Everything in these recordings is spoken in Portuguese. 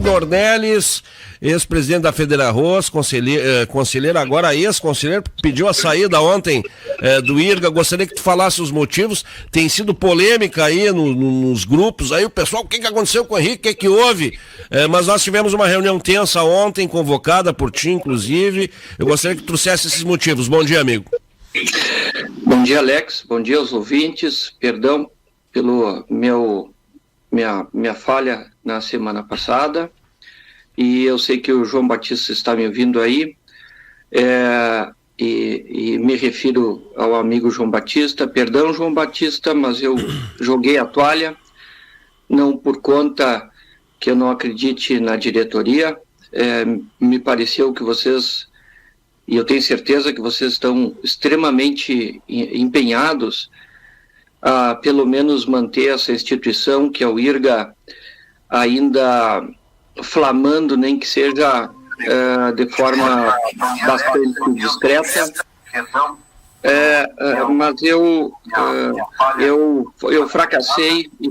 Ricardo Ornelis, ex-presidente da Federarroz, conselheiro, agora ex-conselheiro, pediu a saída ontem do IRGA. Gostaria que tu falasse os motivos. Tem sido polêmica aí nos grupos, aí o pessoal, o que aconteceu com o Henrique, o que houve? Mas nós tivemos uma reunião tensa ontem, convocada por ti, inclusive. Eu gostaria que tu trouxesse esses motivos. Bom dia, amigo. Bom dia, Alex. Bom dia aos ouvintes. Perdão pelo minha falha na semana passada. E eu sei que o João Batista está me ouvindo aí. E me refiro ao amigo João Batista. Perdão, João Batista, mas eu joguei a toalha, não por conta que eu não acredite na diretoria. Me pareceu que vocês, e eu tenho certeza que vocês estão extremamente empenhados a pelo menos manter essa instituição, que é o IRGA, ainda flamando, nem que seja de forma bastante discreta. Mas eu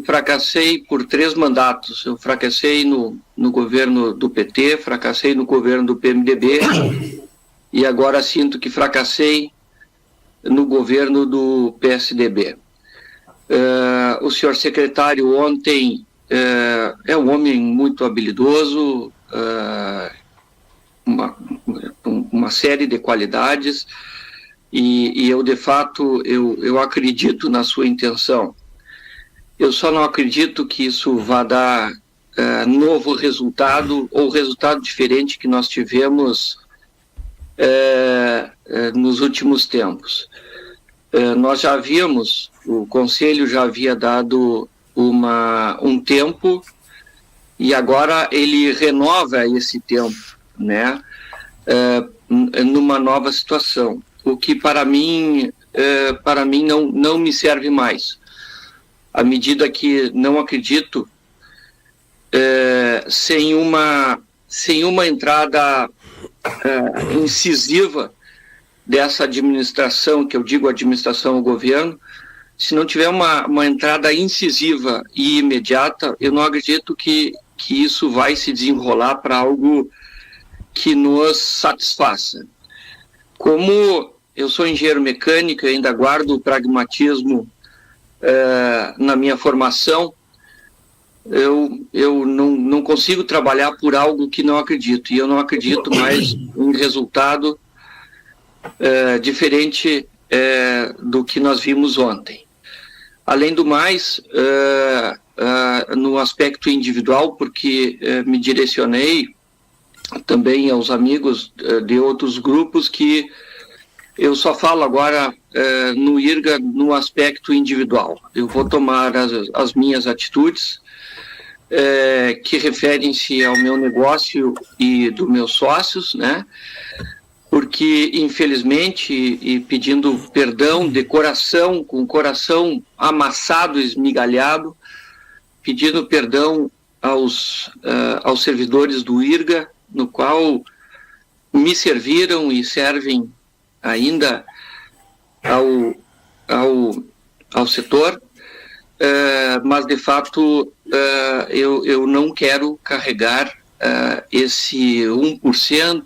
fracassei por 3 mandatos. Eu fracassei no governo do PT, fracassei no governo do PMDB e agora sinto que fracassei no governo do PSDB. O senhor secretário ontem é um homem muito habilidoso, uma série de qualidades, e eu, de fato, eu acredito na sua intenção. Eu só não acredito que isso vá dar novo resultado, ou resultado diferente que nós tivemos nos últimos tempos. Nós já havíamos, o Conselho já havia dado um tempo, e agora ele renova esse tempo, né, numa nova situação, o que para mim não me serve mais. À medida que não acredito, sem uma entrada incisiva dessa administração, que eu digo administração ao governo, se não tiver uma entrada incisiva e imediata, eu não acredito que isso vai se desenrolar para algo que nos satisfaça. Como eu sou engenheiro mecânico e ainda guardo o pragmatismo na minha formação, eu não consigo trabalhar por algo que não acredito, e eu não acredito mais em resultado diferente do que nós vimos ontem. Além do mais, no aspecto individual, porque me direcionei também aos amigos de outros grupos, que eu só falo agora no IRGA no aspecto individual. Eu vou tomar as minhas atitudes que referem-se ao meu negócio e dos meus sócios, né? Porque, infelizmente, e pedindo perdão de coração, com o coração amassado, esmigalhado, pedindo perdão aos servidores do IRGA, no qual me serviram e servem ainda ao setor, mas, de fato, eu não quero carregar esse 1%,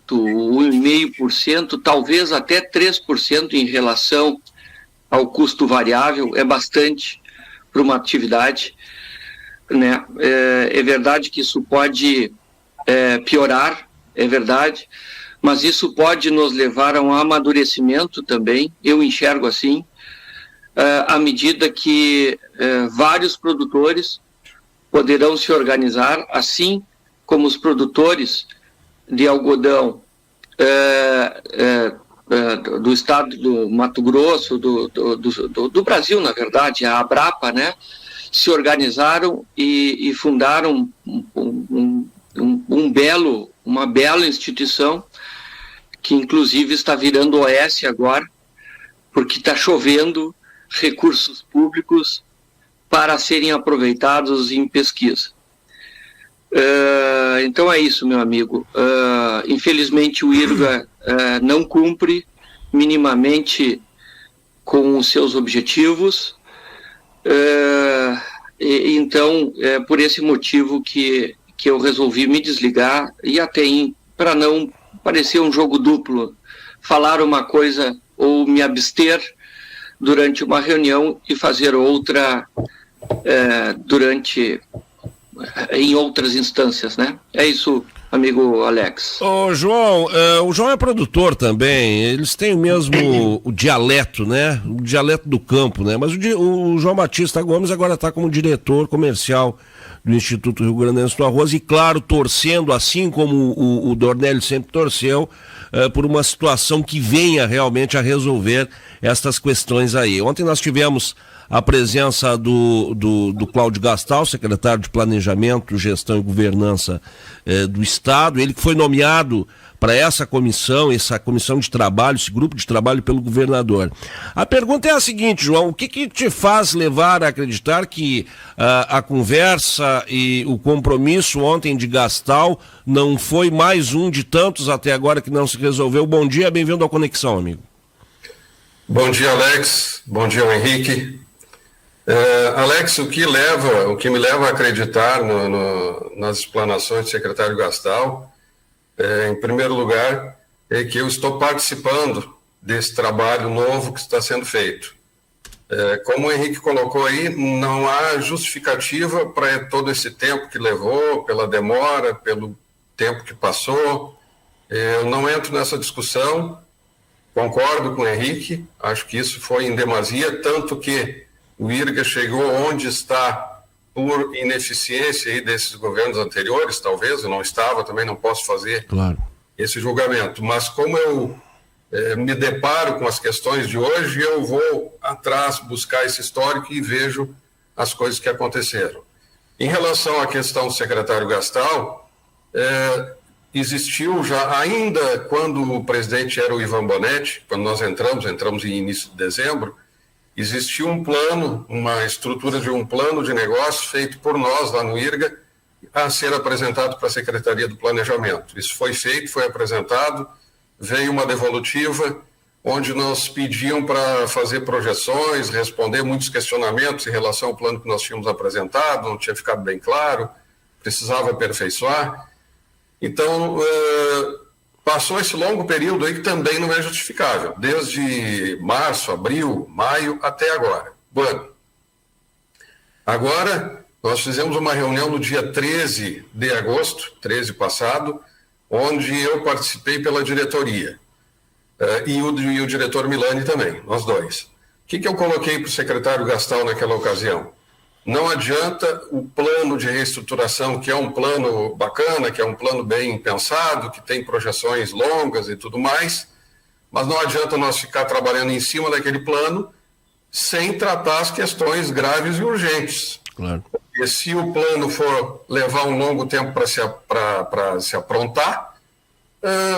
1,5%, talvez até 3% em relação ao custo variável, é bastante para uma atividade, né? É verdade que isso pode piorar, é verdade, mas isso pode nos levar a um amadurecimento também, eu enxergo assim, à medida que vários produtores poderão se organizar, assim como os produtores de algodão do estado do Mato Grosso, do Brasil, na verdade, a Abrapa, né, se organizaram e fundaram uma bela instituição, que inclusive está virando OS agora, porque está chovendo recursos públicos para serem aproveitados em pesquisa. Então é isso, meu amigo. Infelizmente o IRGA não cumpre minimamente com os seus objetivos, então é por esse motivo que que eu resolvi me desligar e até para não parecer um jogo duplo, falar uma coisa ou me abster durante uma reunião e fazer outra em outras instâncias, né? É isso, amigo Alex. Ô, João, o João é produtor também, eles têm mesmo o dialeto, né? O dialeto do campo, né? Mas o João Batista Gomes agora está como diretor comercial do Instituto Rio Grandense do Arroz e, claro, torcendo, assim como o Dornelli sempre torceu, por uma situação que venha realmente a resolver estas questões aí. Ontem nós tivemos a presença do Cláudio Gastal, secretário de Planejamento, Gestão e Governança do Estado, ele que foi nomeado para essa comissão de trabalho, esse grupo de trabalho pelo governador. A pergunta é a seguinte, João, o que te faz levar a acreditar que a conversa e o compromisso ontem de Gastal não foi mais um de tantos até agora que não se resolveu? Bom dia, bem-vindo ao Conexão, amigo. Bom dia, Alex. Bom dia, Henrique. Alex, o que me leva a acreditar nas explanações do secretário Gastal, em primeiro lugar, é que eu estou participando desse trabalho novo que está sendo feito. Como o Henrique colocou aí, não há justificativa para todo esse tempo que levou, pela demora, pelo tempo que passou. Eu não entro nessa discussão, concordo com o Henrique, acho que isso foi em demasia, tanto que o IRGA chegou onde está por ineficiência aí desses governos anteriores, talvez, eu não estava, também não posso fazer esse julgamento, mas como eu me deparo com as questões de hoje, eu vou atrás buscar esse histórico e vejo as coisas que aconteceram. Em relação à questão do secretário Gastal, existiu já, ainda quando o presidente era o Ivan Bonetti, quando nós entramos em início de dezembro, existiu um plano, uma estrutura de um plano de negócio feito por nós lá no IRGA a ser apresentado para a Secretaria do Planejamento. Isso foi feito, foi apresentado, veio uma devolutiva onde nos pediam para fazer projeções, responder muitos questionamentos em relação ao plano que nós tínhamos apresentado, não tinha ficado bem claro, precisava aperfeiçoar. Então, passou esse longo período aí que também não é justificável, desde março, abril, maio até agora. Bueno, agora nós fizemos uma reunião no dia 13 de agosto, 13 passado, onde eu participei pela diretoria, e o diretor Milani também, nós dois. O que eu coloquei para o secretário Gastal naquela ocasião? Não adianta o plano de reestruturação, que é um plano bacana, que é um plano bem pensado, que tem projeções longas e tudo mais, mas não adianta nós ficar trabalhando em cima daquele plano sem tratar as questões graves e urgentes. Claro. Porque se o plano for levar um longo tempo para se aprontar,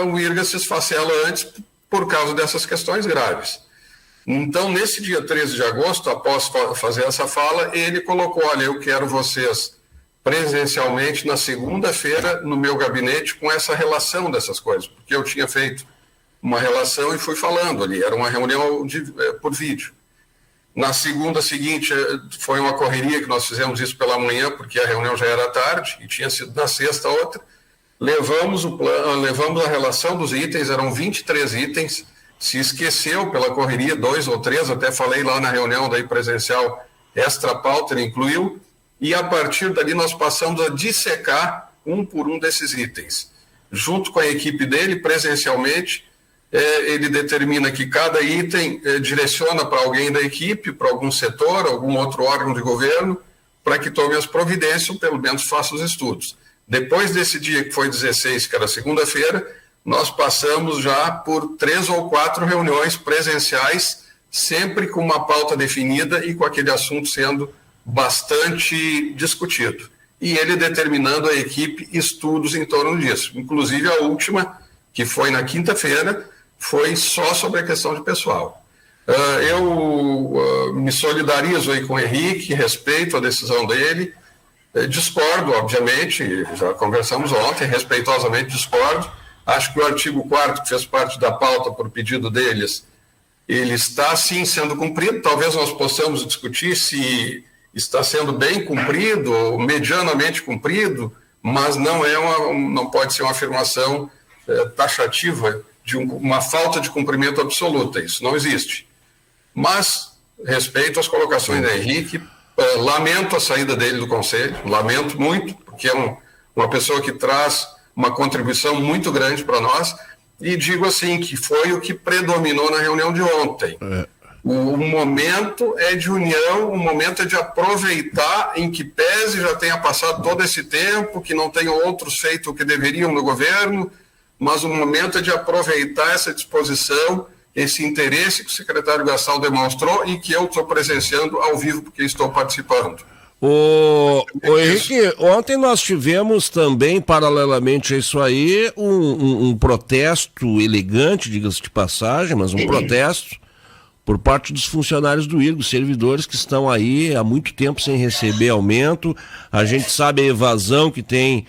o IRGA se esfacela antes por causa dessas questões graves. Então, nesse dia 13 de agosto, após fazer essa fala, ele colocou, olha, eu quero vocês presencialmente na segunda-feira no meu gabinete com essa relação dessas coisas, porque eu tinha feito uma relação e fui falando ali, era uma reunião por vídeo. Na segunda seguinte, foi uma correria que nós fizemos isso pela manhã, porque a reunião já era tarde, e tinha sido na sexta outra. Levamos a relação dos itens, eram 23 itens, se esqueceu pela correria, 2 ou 3, até falei lá na reunião daí presencial, extra pauta ele incluiu, e a partir dali nós passamos a dissecar um por um desses itens. Junto com a equipe dele, presencialmente, ele determina que cada item direciona para alguém da equipe, para algum setor, algum outro órgão de governo, para que tome as providências, ou pelo menos faça os estudos. Depois desse dia, que foi 16, que era segunda-feira, nós passamos já por 3 ou 4 reuniões presenciais, sempre com uma pauta definida e com aquele assunto sendo bastante discutido. E ele determinando a equipe estudos em torno disso. Inclusive a última, que foi na quinta-feira, foi só sobre a questão de pessoal. Eu me solidarizo aí com o Henrique, respeito a decisão dele, discordo, obviamente, já conversamos ontem, respeitosamente discordo. Acho que o artigo 4º, que fez parte da pauta por pedido deles, ele está sim sendo cumprido. Talvez nós possamos discutir se está sendo bem cumprido, ou medianamente cumprido, mas não pode ser uma afirmação taxativa de uma falta de cumprimento absoluta. Isso não existe. Mas respeito às colocações da Henrique, lamento a saída dele do Conselho, lamento muito, porque é uma pessoa que traz uma contribuição muito grande para nós, e digo assim, que foi o que predominou na reunião de ontem. O momento é de união, o momento é de aproveitar, em que pese já tenha passado todo esse tempo, que não tenham outros feito o que deveriam no governo, mas o momento é de aproveitar essa disposição, esse interesse que o secretário Gastal demonstrou e que eu estou presenciando ao vivo, porque estou participando. Ô Henrique, ontem nós tivemos também, paralelamente a isso aí, um protesto elegante, diga-se de passagem, mas um protesto por parte dos funcionários do IRGA, servidores que estão aí há muito tempo sem receber aumento. A gente sabe a evasão que tem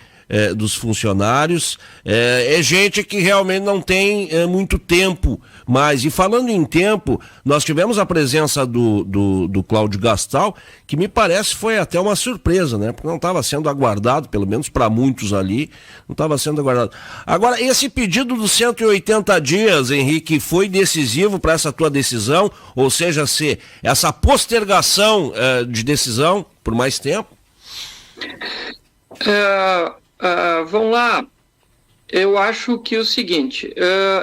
dos funcionários, é gente que realmente não tem muito tempo mais. E falando em tempo, nós tivemos a presença do Cláudio Gastal, que me parece foi até uma surpresa, né? Porque não estava sendo aguardado, pelo menos para muitos ali, não estava sendo aguardado. Agora, esse pedido dos 180 dias, Henrique, foi decisivo para essa tua decisão? Ou seja, se essa postergação de decisão por mais tempo? Vamos lá, eu acho que é o seguinte,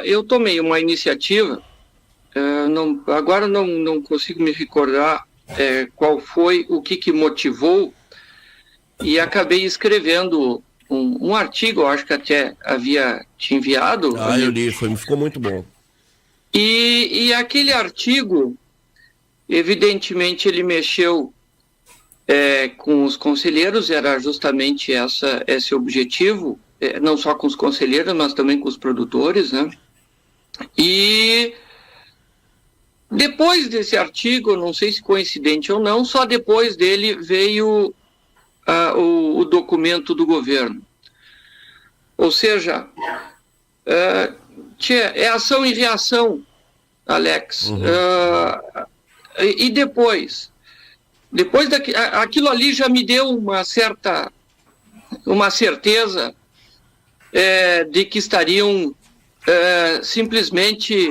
eu tomei uma iniciativa, agora não consigo me recordar qual foi, o que motivou, e acabei escrevendo um artigo, eu acho que até havia te enviado. Eu li, ficou muito bom. E aquele artigo, evidentemente, ele mexeu com os conselheiros, era justamente esse objetivo, não só com os conselheiros, mas também com os produtores, né? E depois desse artigo, não sei se coincidente ou não, só depois dele veio o documento do governo. Ou seja, é ação e reação, Alex. Uhum. E depois aquilo ali já me deu uma certeza de que estariam simplesmente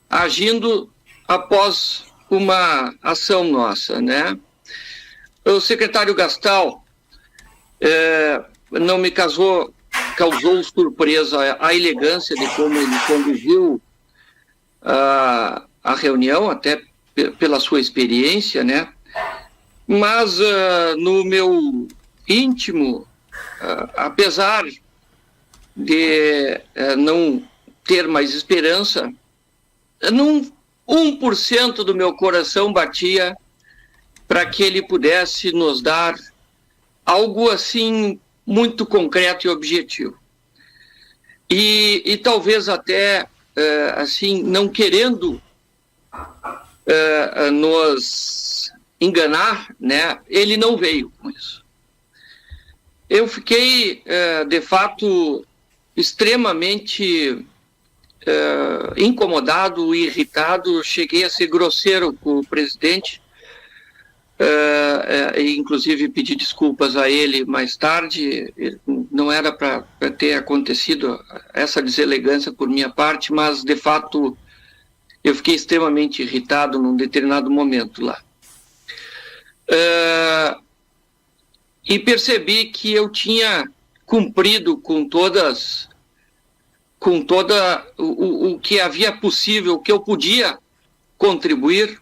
agindo após uma ação nossa, né? O secretário Gastal não me causou surpresa a elegância de como ele conduziu a reunião, até pela sua experiência, né? Mas no meu íntimo, apesar de não ter mais esperança, num 1% do meu coração batia para que ele pudesse nos dar algo assim muito concreto e objetivo. E talvez até assim, não querendo nos enganar, né? Ele não veio com isso. Eu fiquei, de fato, extremamente incomodado, irritado, cheguei a ser grosseiro com o presidente, inclusive pedi desculpas a ele mais tarde. Não era para ter acontecido essa deselegância por minha parte, mas, de fato, eu fiquei extremamente irritado num determinado momento lá. E percebi que eu tinha cumprido com toda o que havia possível, o que eu podia contribuir,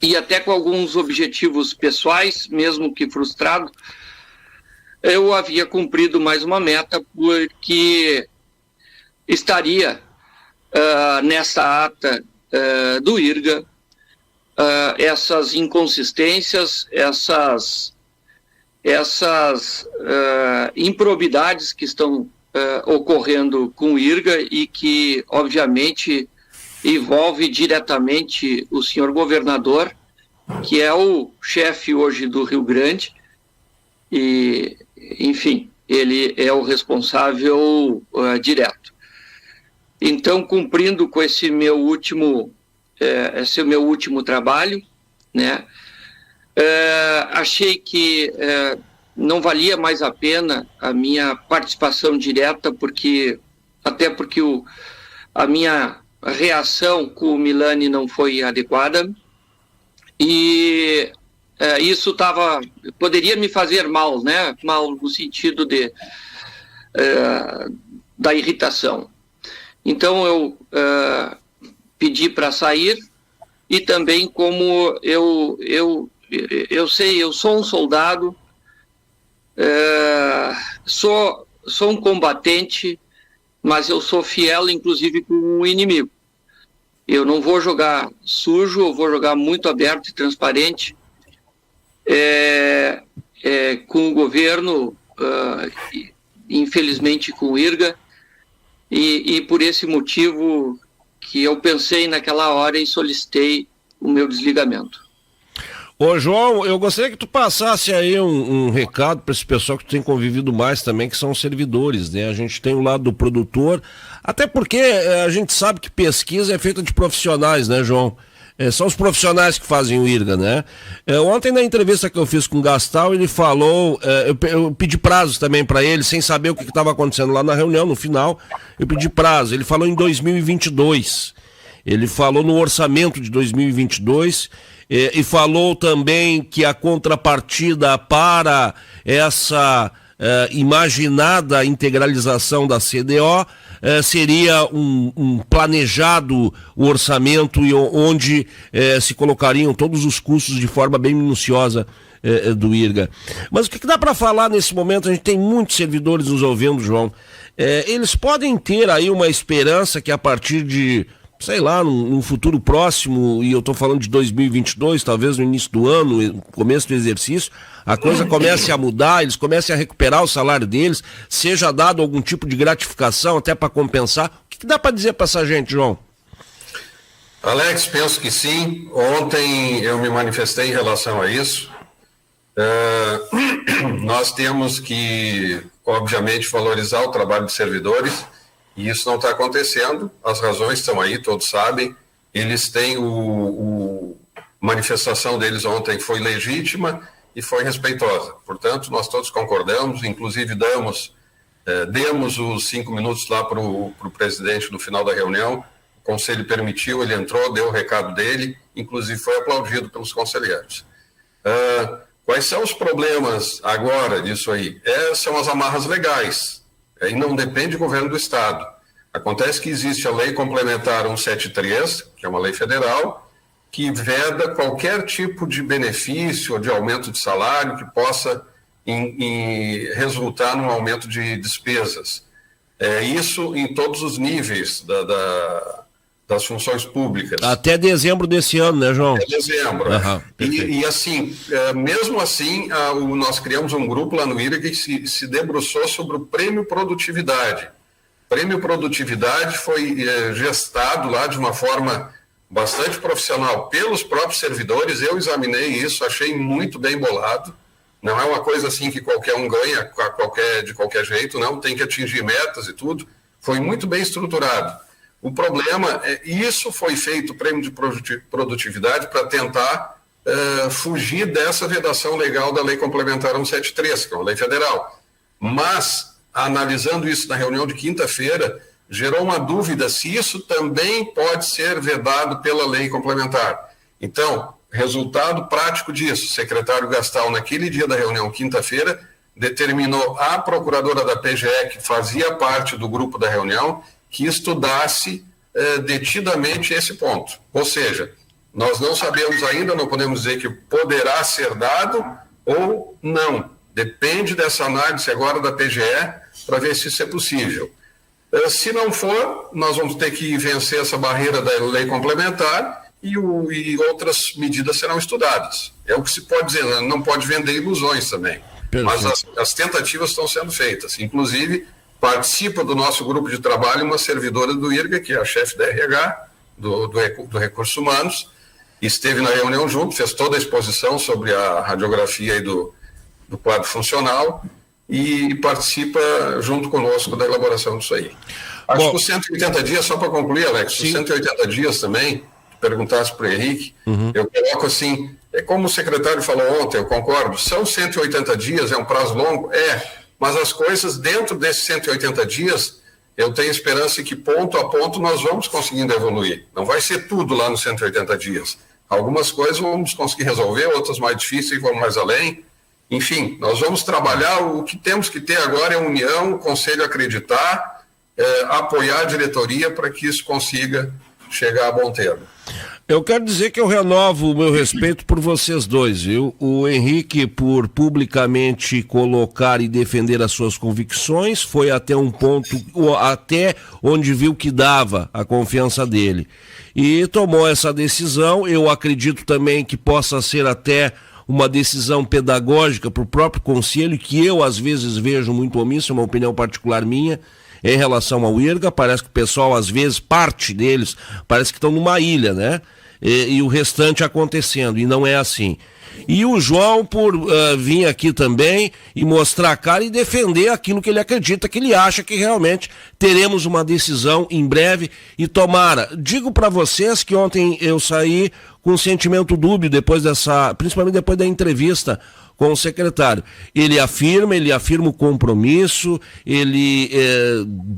e até com alguns objetivos pessoais, mesmo que frustrado, eu havia cumprido mais uma meta, porque estaria nessa ata do IRGA essas inconsistências, essas improbidades que estão ocorrendo com o IRGA e que, obviamente, envolve diretamente o senhor governador, que é o chefe hoje do Rio Grande, e, enfim, ele é o responsável direto. Então, cumprindo com esse meu último trabalho, né, achei que não valia mais a pena a minha participação direta, até porque a minha reação com o Milani não foi adequada, e isso poderia me fazer mal, né? Mal no sentido da irritação. Então eu pedi para sair, e também como eu sou um soldado, sou um combatente, mas eu sou fiel, inclusive, com o inimigo. Eu não vou jogar sujo, eu vou jogar muito aberto e transparente com o governo, infelizmente com o IRGA, e por esse motivo que eu pensei naquela hora e solicitei o meu desligamento. Ô, João, eu gostaria que tu passasse aí um recado para esse pessoal que tu tem convivido mais também, que são os servidores, né? A gente tem o lado do produtor, até porque a gente sabe que pesquisa é feita de profissionais, né, João? São os profissionais que fazem o IRGA, né? Ontem, na entrevista que eu fiz com o Gastal, ele falou, eu pedi prazos também para ele, sem saber o que estava acontecendo lá na reunião, no final, eu pedi prazo. Ele falou em 2022, ele falou no orçamento de 2022, e falou também que a contrapartida para essa imaginada integralização da CDO seria um planejado orçamento onde se colocariam todos os custos de forma bem minuciosa do IRGA. Mas o que dá para falar nesse momento? A gente tem muitos servidores nos ouvindo, João. Eles podem ter aí uma esperança que a partir de, sei lá, num futuro próximo, e eu estou falando de 2022, talvez no início do ano, começo do exercício, a coisa comece a mudar, eles comecem a recuperar o salário deles, seja dado algum tipo de gratificação até para compensar. O que dá para dizer para essa gente, João? Alex, penso que sim. Ontem eu me manifestei em relação a isso. Nós temos que, obviamente, valorizar o trabalho dos servidores, e isso não está acontecendo. As razões estão aí, todos sabem. Eles têm a manifestação deles ontem foi legítima e foi respeitosa. Portanto, nós todos concordamos, inclusive demos os 5 minutos lá para o presidente no final da reunião. O conselho permitiu, ele entrou, deu o recado dele, inclusive foi aplaudido pelos conselheiros. Quais são os problemas agora disso aí? São as amarras legais. E não depende do governo do Estado. Acontece que existe a Lei Complementar 173, que é uma lei federal, que veda qualquer tipo de benefício ou de aumento de salário que possa resultar num aumento de despesas. Isso em todos os níveis das funções públicas. Até dezembro desse ano, né, João? Até dezembro. Uhum, e assim, mesmo assim, nós criamos um grupo lá no IRGA que se debruçou sobre o Prêmio Produtividade. O Prêmio Produtividade foi gestado lá de uma forma bastante profissional pelos próprios servidores. Eu examinei isso, achei muito bem bolado. Não é uma coisa assim que qualquer um ganha de qualquer jeito, não. Tem que atingir metas e tudo. Foi muito bem estruturado. O problema isso foi feito, o prêmio de produtividade, para tentar fugir dessa vedação legal da Lei Complementar 173, que é uma lei federal. Mas, analisando isso na reunião de quinta-feira, gerou uma dúvida se isso também pode ser vedado pela Lei Complementar. Então, resultado prático disso, o secretário Gastal, naquele dia da reunião, quinta-feira, determinou à procuradora da PGE, que fazia parte do grupo da reunião, que estudasse detidamente esse ponto. Ou seja, nós não sabemos ainda, não podemos dizer que poderá ser dado ou não. Depende dessa análise agora da PGE para ver se isso é possível. Se não for, nós vamos ter que vencer essa barreira da lei complementar e outras medidas serão estudadas. É o que se pode dizer, não pode vender ilusões também. Perfeito. Mas as tentativas estão sendo feitas. Inclusive, participa do nosso grupo de trabalho uma servidora do IRGA, que é a chefe da RH, do Recursos Humanos, esteve na reunião junto, fez toda a exposição sobre a radiografia aí do quadro funcional e participa junto conosco da elaboração disso aí. Acho que os 180 dias, só para concluir, Alex, sim, os 180 dias também, perguntasse para o Henrique, eu coloco assim, É como o secretário falou ontem, eu concordo, são 180 dias, é um prazo longo? Mas as coisas dentro desses 180 dias, eu tenho esperança que ponto a ponto nós vamos conseguindo evoluir. Não vai ser tudo lá nos 180 dias. Algumas coisas vamos conseguir resolver, outras mais difíceis vão mais além. Enfim, nós vamos trabalhar, o que temos que ter agora é união, o Conselho acreditar, apoiar a diretoria para que isso consiga chegar a bom termo. Eu quero dizer que eu renovo o meu respeito por vocês dois, viu? O Henrique, por publicamente colocar e defender as suas convicções, foi até um ponto, até onde viu que dava a confiança dele. E tomou essa decisão. Eu acredito também que possa ser até uma decisão pedagógica para o próprio conselho, que eu às vezes vejo muito omisso, é uma opinião particular minha, em relação ao IRGA. Parece que o pessoal, às vezes, parte deles, parece que estão numa ilha, né? E o restante acontecendo, e não é assim. E o João, por vir aqui também e mostrar a cara e defender aquilo que ele acredita, que ele acha que realmente teremos uma decisão em breve. E tomara, digo para vocês que ontem eu saí com um sentimento dúbio principalmente depois da entrevista com o secretário. Ele afirma o compromisso, ele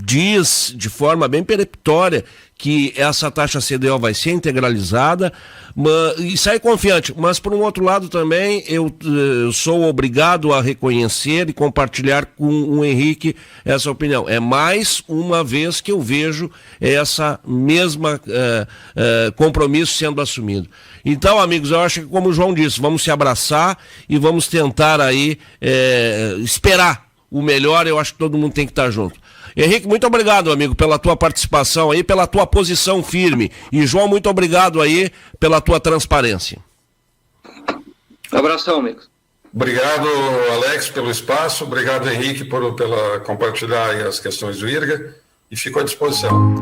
diz de forma bem peremptória que essa taxa CDO vai ser integralizada, e sai confiante. Mas, por um outro lado, também eu sou obrigado a reconhecer e compartilhar com o Henrique essa opinião. É mais uma vez que eu vejo essa mesma compromisso sendo assumido. Então, amigos, eu acho que, como o João disse, vamos se abraçar e vamos tentar aí esperar o melhor. Eu acho que todo mundo tem que estar junto. Henrique, muito obrigado, amigo, pela tua participação aí, pela tua posição firme. E, João, muito obrigado aí pela tua transparência. Abração, amigo. Obrigado, Alex, pelo espaço. Obrigado, Henrique, pela compartilhar aí as questões do IRGA. E fico à disposição.